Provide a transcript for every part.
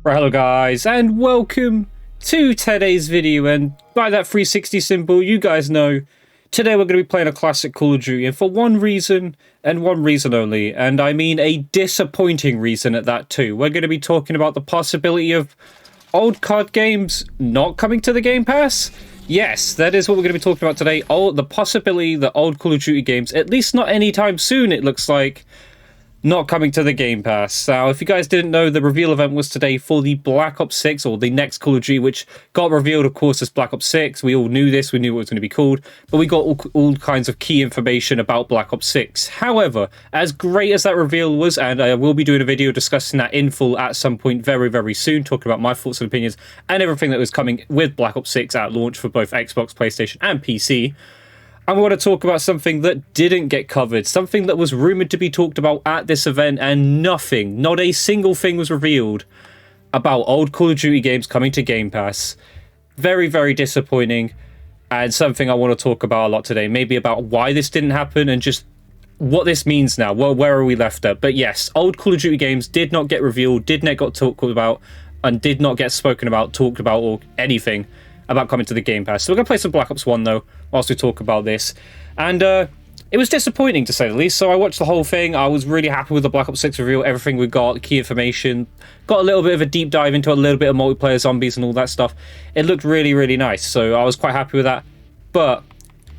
Right, hello guys, and welcome to today's video, and by that 360 symbol, you guys know, today we're going to be playing a classic Call of Duty, and for one reason, and one reason only, and I mean a disappointing reason at that too. We're going to be talking about the possibility of old COD games not coming to the Game Pass. Yes, that is what we're going to be talking about today. The possibility that old Call of Duty games, at least not anytime soon, it looks like, not coming to the Game Pass. Now, if you guys didn't know, the reveal event was today for the Black Ops 6, or the next Call of Duty, which got revealed, of course, as Black Ops 6. We all knew this, we knew what it was going to be called, but we got all kinds of key information about Black Ops 6. However, as great as that reveal was, and I will be doing a video discussing that in full at some point very, very soon, talking about my thoughts and opinions, and everything that was coming with Black Ops 6 at launch for both Xbox, PlayStation, and PC. I want to talk about something that didn't get covered, something that was rumored to be talked about at this event, and nothing, not a single thing was revealed about old Call of Duty games coming to Game Pass. Very, very disappointing, and something I want to talk about a lot today. Maybe about why this didn't happen and just what this means now. Well, where are we left at? But yes, old Call of Duty games did not get revealed, did not get talked about, and did not get spoken about, talked about, or anything about coming to the Game Pass. So we're going to play some Black Ops 1, though, whilst we talk about this. And it was disappointing, to say the least. So I watched the whole thing. I was really happy with the Black Ops 6 reveal, everything we got, key information. Got a little bit of a deep dive into a little bit of multiplayer zombies and all that stuff. It looked really, really nice. So I was quite happy with that. But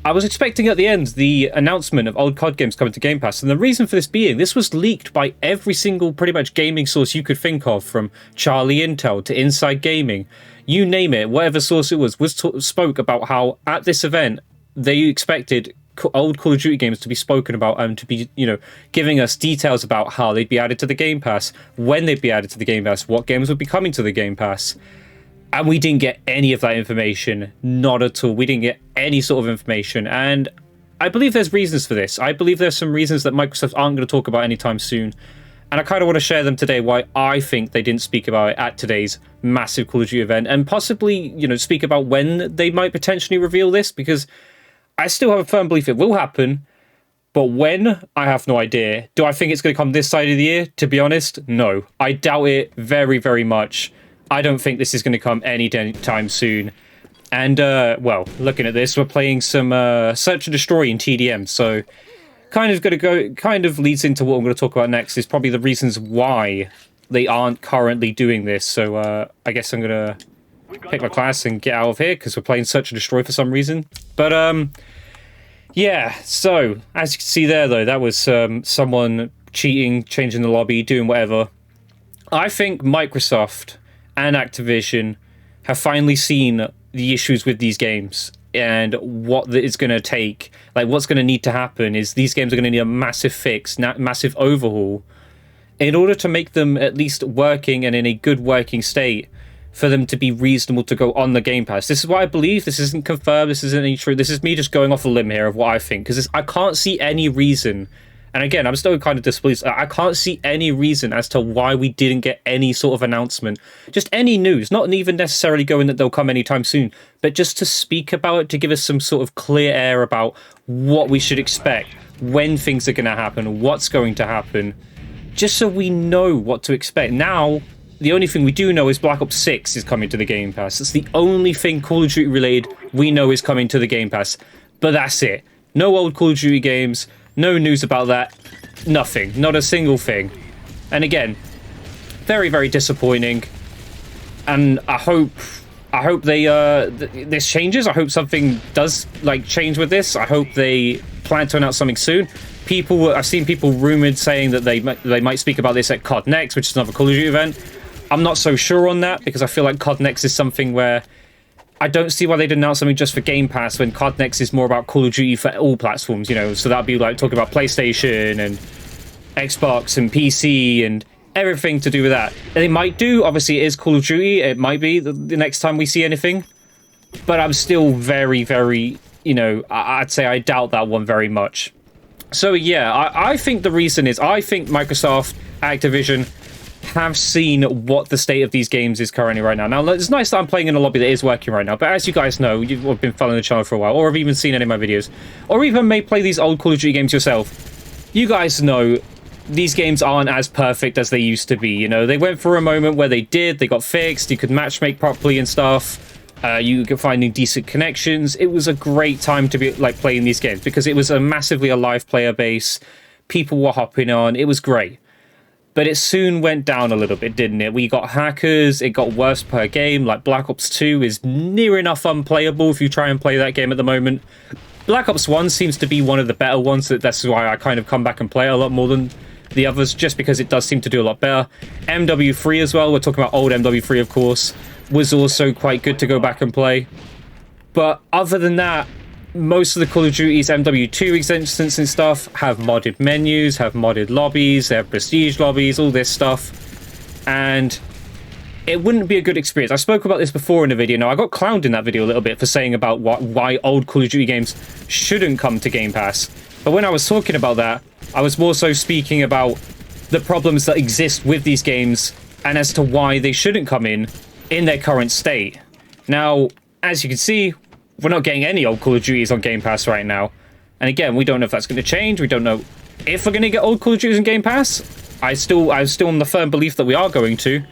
I was expecting at the end the announcement of old COD games coming to Game Pass. And the reason for this being, this was leaked by every single pretty much gaming source you could think of, from Charlie Intel to Inside Gaming. You name it, whatever source it was spoke about how at this event they expected old Call of Duty games to be spoken about and to be, giving us details about how they'd be added to the Game Pass, when they'd be added to the Game Pass, what games would be coming to the Game Pass. And we didn't get any of that information, not at all. We didn't get any sort of information, and I believe there's reasons for this. I believe there's some reasons that Microsoft aren't going to talk about anytime soon. And I kind of want to share them today, why I think they didn't speak about it at today's massive Call of Duty event, and possibly, speak about when they might potentially reveal this, because I still have a firm belief it will happen, but when, I have no idea. Do I think it's going to come this side of the year? To be honest, no. I doubt it very, very much. I don't think this is going to come any time soon. And, well, looking at this, we're playing some Search and Destroy in TDM, so kind of leads into what I'm going to talk about next, is probably the reasons why they aren't currently doing this. So I guess I'm going to pick my class and get out of here, because we're playing Search and Destroy for some reason. But yeah, so as you can see there, though, that was someone cheating, changing the lobby, doing whatever. I think Microsoft and Activision have finally seen the issues with these games, and what it's going to take, like what's going to need to happen is these games are going to need a massive fix, massive overhaul, in order to make them at least working and in a good working state, for them to be reasonable to go on the Game Pass. This is what I believe. This isn't confirmed. This isn't any true. This is me just going off a limb here of what I think, because I can't see any reason. And again, I'm still kind of displeased. I can't see any reason as to why we didn't get any sort of announcement. Just any news, not even necessarily going that they'll come anytime soon, but just to speak about it, to give us some sort of clear air about what we should expect, when things are going to happen, what's going to happen, just so we know what to expect. Now, the only thing we do know is Black Ops 6 is coming to the Game Pass. It's the only thing Call of Duty related we know is coming to the Game Pass. But that's it. No old Call of Duty games. No news about that. Nothing. Not a single thing. And again, very, very disappointing. And I hope they this changes. I hope something does change with this. I hope they plan to announce something soon. I've seen people rumored saying that they might speak about this at COD Next, which is another Call of Duty event. I'm not so sure on that, because I feel like COD Next is something where I don't see why they'd announce something just for Game Pass, when COD Next is more about Call of Duty for all platforms, so that'd be like talking about PlayStation and Xbox and PC and everything to do with that. And they might do, obviously it is Call of Duty, it might be the next time we see anything, but I'm still very, very, I'd say I doubt that one very much. So yeah, I think the reason is, I think Microsoft, Activision have seen what the state of these games is currently right now. Now, it's nice that I'm playing in a lobby that is working right now, but as you guys know, you've been following the channel for a while, or have even seen any of my videos, or even may play these old Call of Duty games yourself, you guys know these games aren't as perfect as they used to be. You know, they went through a moment where they got fixed, you could matchmake properly and stuff, you could finding decent connections. It was a great time to be like playing these games because it was a massively alive player base, people were hopping on, it was great. But it soon went down a little bit, didn't it? We got hackers, it got worse per game, like Black Ops 2 is near enough unplayable if you try and play that game at the moment. Black Ops 1 seems to be one of the better ones, that's why I kind of come back and play it a lot more than the others, just because it does seem to do a lot better. MW3 as well, we're talking about old MW3 of course, was also quite good to go back and play. But other than that, most of the Call of Duty's MW2 existence and stuff have modded menus, have modded lobbies, they have prestige lobbies, all this stuff. And it wouldn't be a good experience. I spoke about this before in a video. Now, I got clowned in that video a little bit for saying about why old Call of Duty games shouldn't come to Game Pass. But when I was talking about that, I was more so speaking about the problems that exist with these games and as to why they shouldn't come in their current state. Now, as you can see, we're not getting any old Call of Duties on Game Pass right now. And again, we don't know if that's going to change. We don't know if we're going to get old Call of Duties on Game Pass. I'm still in the firm belief that we are going to.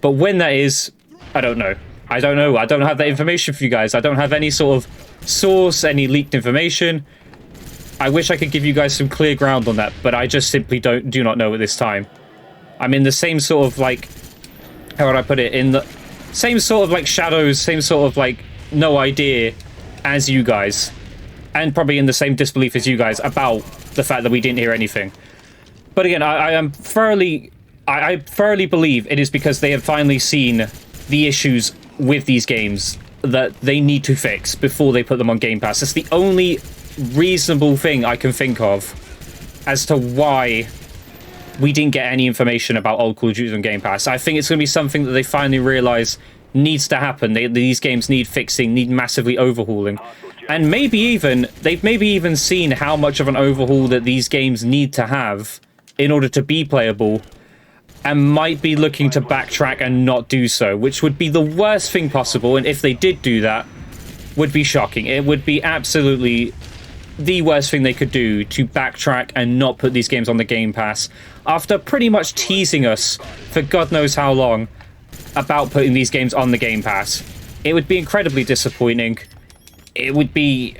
But when that is, I don't know. I don't know. I don't have that information for you guys. I don't have any sort of source, any leaked information. I wish I could give you guys some clear ground on that, but I just simply do not know at this time. I'm in the same sort of like, how would I put it? In the same sort of like shadows, same sort of like no idea as you guys. And probably in the same disbelief as you guys about the fact that we didn't hear anything. But again, I thoroughly believe it is because they have finally seen the issues with these games that they need to fix before they put them on Game Pass. It's the only reasonable thing I can think of as to why we didn't get any information about old Call of Duty on Game Pass. I think it's going to be something that they finally realize needs to happen. These games need fixing, need massively overhauling. And they've maybe even seen how much of an overhaul that these games need to have in order to be playable, and might be looking to backtrack and not do so, which would be the worst thing possible. And if they did do that, would be shocking. It would be absolutely the worst thing they could do, to backtrack and not put these games on the Game Pass after pretty much teasing us for God knows how long about putting these games on the Game Pass. It would be incredibly disappointing. It would be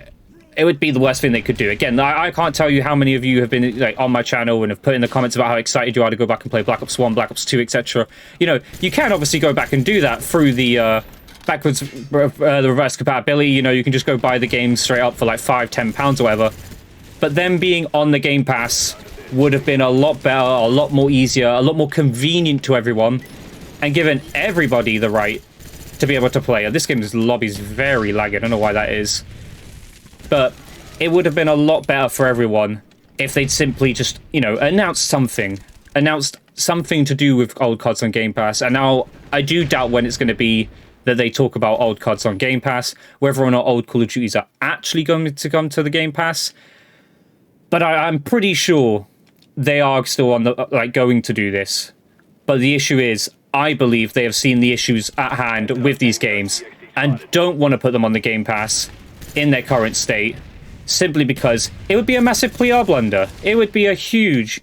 the worst thing they could do. Again, I can't tell you how many of you have been like on my channel and have put in the comments about how excited you are to go back and play Black Ops 1, Black Ops 2, etc. You know, you can obviously go back and do that through the backwards the reverse compatibility. You know, you can just go buy the game straight up for like £5-10 or whatever. But them being on the Game Pass would have been a lot better, a lot more easier, a lot more convenient to everyone, and given everybody the right to be able to play. This game's lobby is very laggy. I don't know why that is. But it would have been a lot better for everyone if they'd simply just, you know, announced something to do with old CODs on Game Pass. And now I do doubt when it's going to be that they talk about old CODs on Game Pass, whether or not old Call of Duties are actually going to come to the Game Pass. But I'm pretty sure they are still on the going to do this. But the issue is, I believe they have seen the issues at hand with these games and don't want to put them on the Game Pass in their current state, simply because it would be a massive PR blunder. It would be a huge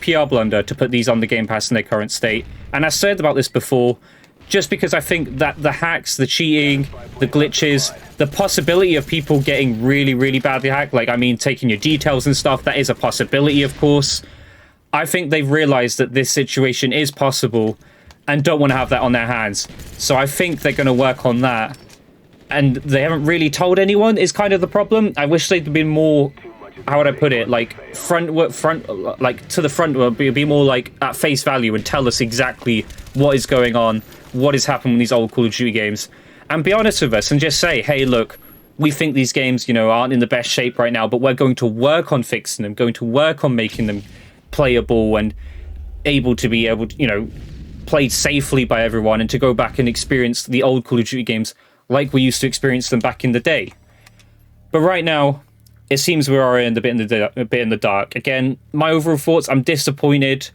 PR blunder to put these on the Game Pass in their current state. And I said about this before, just because I think that the hacks, the cheating, the glitches, the possibility of people getting really badly hacked, like, I mean, taking your details and stuff, that is a possibility, of course. I think they've realized that this situation is possible and don't want to have that on their hands. So I think they're going to work on that. And they haven't really told anyone is kind of the problem. I wish they'd been more, how would I put it, like like to the front, be more like at face value and tell us exactly what is going on, what is happening with these old Call of Duty games, and be honest with us and just say, hey, look, we think these games, you know, aren't in the best shape right now, but we're going to work on fixing them, going to work on making them playable and able to, you know, played safely by everyone, and to go back and experience the old Call of Duty games like we used to experience them back in the day. But right now, it seems we are a bit in the dark. Again, my overall thoughts, I'm disappointed.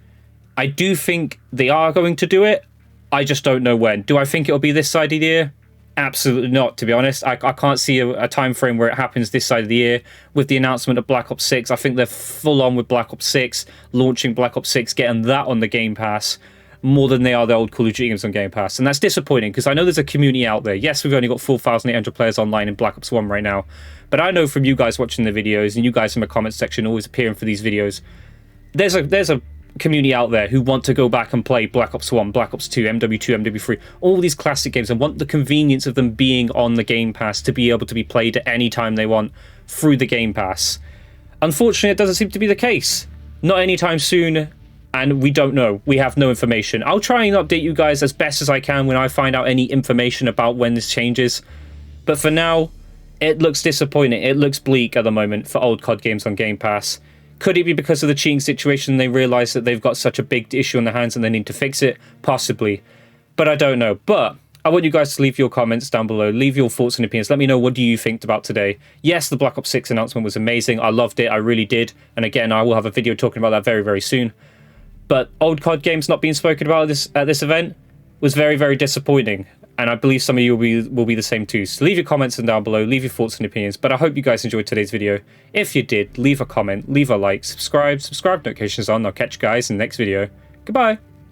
I do think they are going to do it. I just don't know when. Do I think it'll be this side of the year? Absolutely not, to be honest. I can't see a time frame where it happens this side of the year. With the announcement of Black Ops 6, I think they're full on with Black Ops 6, launching Black Ops 6, getting that on the Game Pass, more than they are the old Call of Duty games on Game Pass. And that's disappointing, because I know there's a community out there. Yes, we've only got 4,800 players online in Black Ops 1 right now, but I know from you guys watching the videos, and you guys in the comments section always appearing for these videos, there's a community out there who want to go back and play Black Ops 1, Black Ops 2, MW2, MW3, all these classic games, and want the convenience of them being on the Game Pass to be able to be played at any time they want through the Game Pass. Unfortunately, it doesn't seem to be the case. Not anytime soon, and we don't know. We have no information. I'll try and update you guys as best as I can when I find out any information about when this changes. But for now, it looks disappointing. It looks bleak at the moment for old COD games on Game Pass. Could it be because of the cheating situation? They realise that they've got such a big issue on their hands and they need to fix it? Possibly. But I don't know. But I want you guys to leave your comments down below. Leave your thoughts and opinions. Let me know, what do you think about today? Yes, the Black Ops 6 announcement was amazing. I loved it. I really did. And again, I will have a video talking about that very, very soon. But old COD games not being spoken about at this event was very, very disappointing. And I believe some of you will be the same too. So leave your comments down below, leave your thoughts and opinions. But I hope you guys enjoyed today's video. If you did, leave a comment, leave a like, subscribe notifications on. I'll catch you guys in the next video. Goodbye.